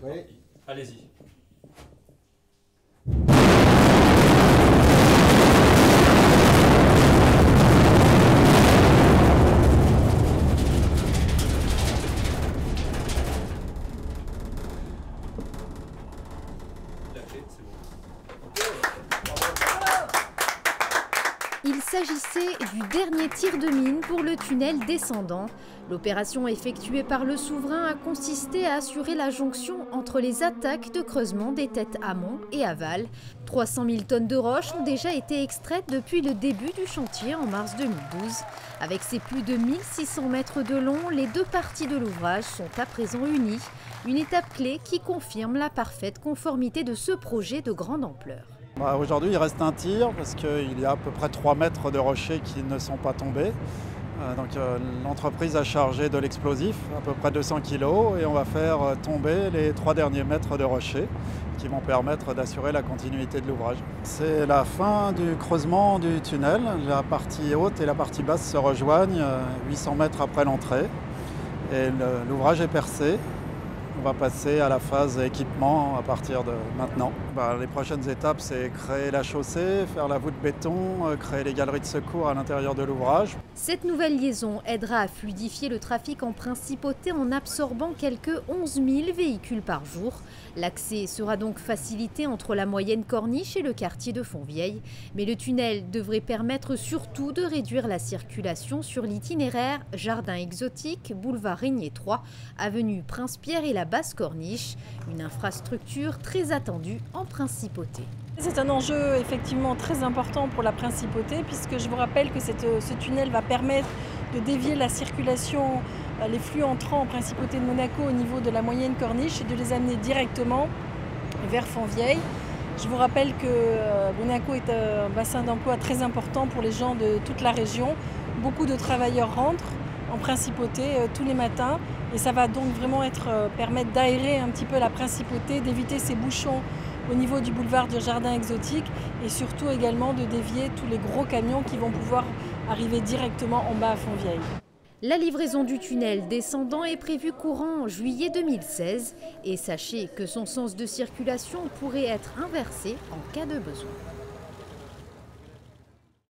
Oui. Allez-y. La clé, c'est bon. Il s'agissait du dernier tir de mine pour le tunnel descendant. L'opération effectuée par le souverain a consisté à assurer la jonction entre les attaques de creusement des têtes amont et aval. 300 000 tonnes de roches ont déjà été extraites depuis le début du chantier en mars 2012. Avec ses plus de 1600 mètres de long, les deux parties de l'ouvrage sont à présent unies. Une étape clé qui confirme la parfaite conformité de ce projet de grande ampleur. Aujourd'hui, il reste un tir parce qu'il y a à peu près 3 mètres de rochers qui ne sont pas tombés. L'entreprise a chargé de l'explosif, à peu près 200 kg, et on va faire tomber les 3 derniers mètres de rochers qui vont permettre d'assurer la continuité de l'ouvrage. C'est la fin du creusement du tunnel. La partie haute et la partie basse se rejoignent 800 mètres après l'entrée et l'ouvrage est percé. On va passer à la phase équipement à partir de maintenant. Les prochaines étapes, c'est créer la chaussée, faire la voûte béton, créer les galeries de secours à l'intérieur de l'ouvrage. Cette nouvelle liaison aidera à fluidifier le trafic en principauté en absorbant quelques 11 000 véhicules par jour. L'accès sera donc facilité entre la moyenne corniche et le quartier de Fontvieille. Mais le tunnel devrait permettre surtout de réduire la circulation sur l'itinéraire Jardin exotique, boulevard Régnier 3, avenue Prince-Pierre et la Basse Corniche, une infrastructure très attendue en principauté. C'est un enjeu effectivement très important pour la principauté puisque je vous rappelle que ce tunnel va permettre de dévier la circulation, les flux entrants en principauté de Monaco au niveau de la moyenne corniche et de les amener directement vers Fontvieille. Je vous rappelle que Monaco est un bassin d'emploi très important pour les gens de toute la région. Beaucoup de travailleurs rentrent en principauté tous les matins et ça va donc vraiment permettre d'aérer un petit peu la principauté, d'éviter ces bouchons au niveau du boulevard du Jardin exotique et surtout également de dévier tous les gros camions qui vont pouvoir arriver directement en bas à Fontvieille. La livraison du tunnel descendant est prévue courant juillet 2016 et sachez que son sens de circulation pourrait être inversé en cas de besoin.